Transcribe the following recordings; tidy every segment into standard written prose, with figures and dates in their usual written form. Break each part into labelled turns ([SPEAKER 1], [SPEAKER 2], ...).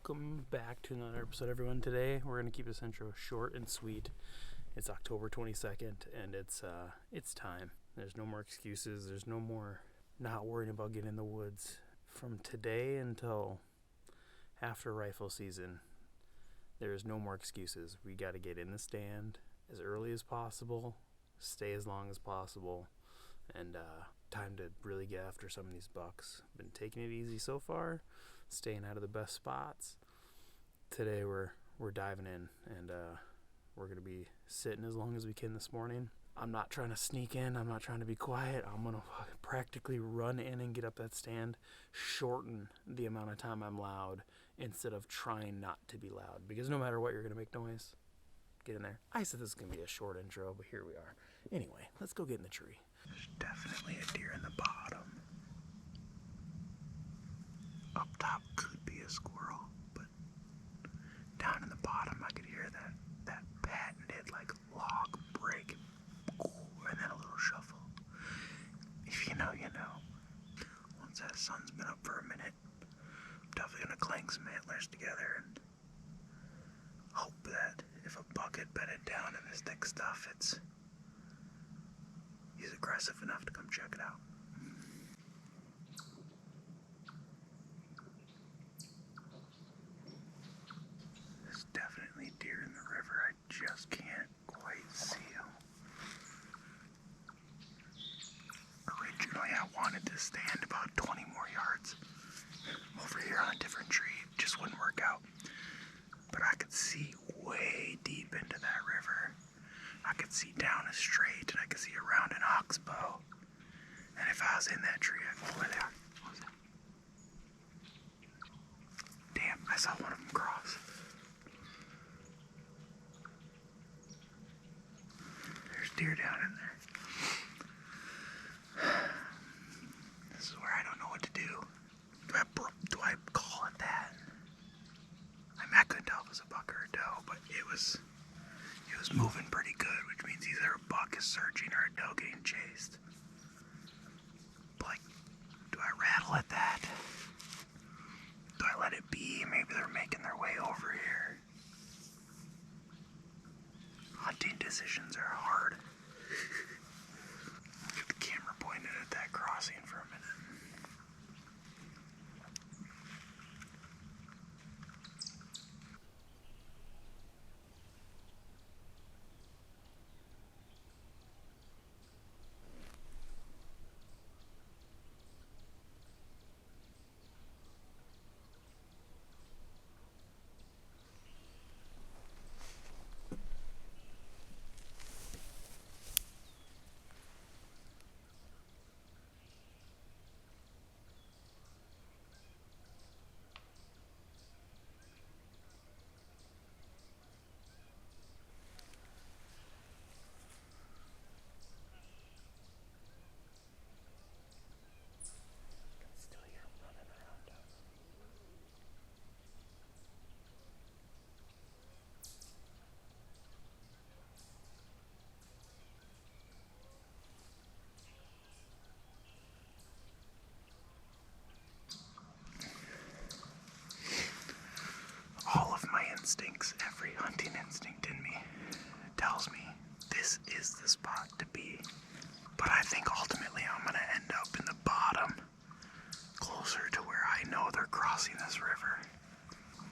[SPEAKER 1] Welcome back to another episode, everyone. Today we're going to keep this intro short and sweet. It's October 22nd and it's time. There's no more excuses. There's no more not worrying about getting in the woods. From today until after rifle season, there's no more excuses. We got to get in the stand as early as possible, stay as long as possible, and time to really get after some of these bucks. Been taking it easy so far, staying out of the best spots. Today we're diving in, and we're going to be sitting as long as we can this morning. I'm not trying to sneak in. I'm not trying to be quiet. I'm going to practically run in and get up that stand, shorten the amount of time I'm loud instead of trying not to be loud. Because no matter what, you're going to make noise. Get in there. I said this is going to be a short intro, but here we are. Anyway, let's go get in the tree. There's definitely a deer in the bottom. Up top could be a squirrel, but down in the bottom I could hear that patented like log break, and then a little shuffle. If you know, you know. Once that sun's been up for a minute, I'm definitely gonna clang some antlers together and hope that if a buck had bedded down in this thick stuff, he's aggressive enough to come check it out. There's definitely deer in the river. I just can't quite see them. Originally, I wanted to stand about 20 more yards over here on a different tree. It just wouldn't work out. But I could see way deep into that river. I could see down a straight, and I could see around an oxbow. And if I was in that tree, over there. What was that? Damn, I saw one of them cross. There's deer down in there. This is where I don't know what to do. Do I call it that? I mean, I couldn't tell if it was a buck or a doe, but it was moving pretty good, which means either a buck is searching or a doe getting chased. But like, do I rattle at that? Do I let it be? Maybe they're making their way over here. Hunting decisions are hard. Get the camera pointed at that crossing for a minute. All of my instincts, every hunting instinct in me, tells me this is the spot to be. But I think ultimately I'm going to end up in the bottom, closer to where I know they're crossing this river.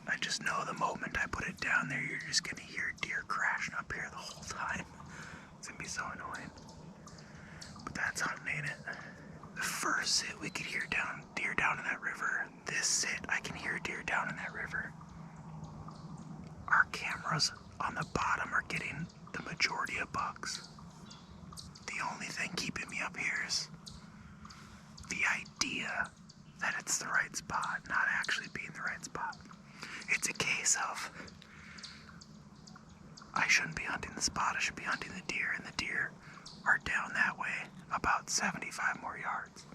[SPEAKER 1] I just know the moment I put it down there, you're just going to hear deer crashing up here the whole time. It's going to be so annoying. But that's hunting, ain't it? The first sit, we could hear deer down in that river. This sit, I can hear deer down in that river. Our cameras on the bottom are getting the majority of bucks. The only thing keeping me up here is the idea that it's the right spot, not actually being the right spot. It's a case of I shouldn't be hunting the spot, I should be hunting the deer, and the deer are down that way about 75 more yards.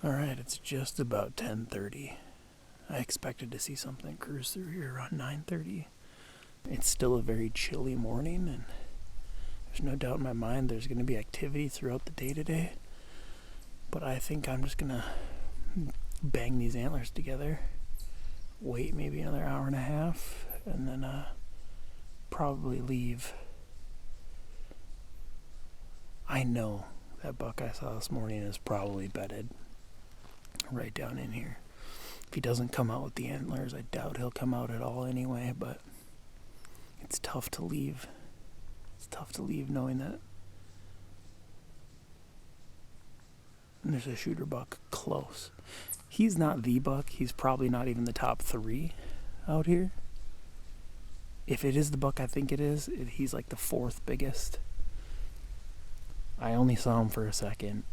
[SPEAKER 1] Alright, it's just about 10:30. I expected to see something cruise through here around 9:30. It's still a very chilly morning, and there's no doubt in my mind there's going to be activity throughout the day today. But I think I'm just going to bang these antlers together, wait maybe another hour and a half, and then probably leave. I know that buck I saw this morning is probably bedded right down in here. If he doesn't come out with the antlers, I doubt he'll come out at all anyway, but it's tough to leave. It's tough to leave knowing that there's a shooter buck close. He's not the buck. He's probably not even the top 3 out here. If it is the buck I think it is, he's like the 4th biggest. I only saw him for a second.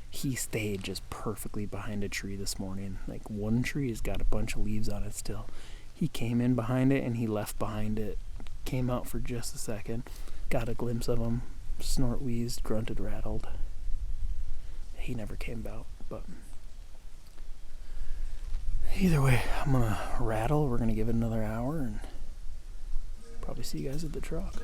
[SPEAKER 1] He stayed just perfectly behind a tree this morning. Like, one tree has got a bunch of leaves on it still. He came in behind it and he left behind it. Came out for just a second. Got a glimpse of him. Snort, wheezed, grunted, rattled. He never came out, but either way, I'm gonna rattle. We're gonna give it another hour and probably see you guys at the truck.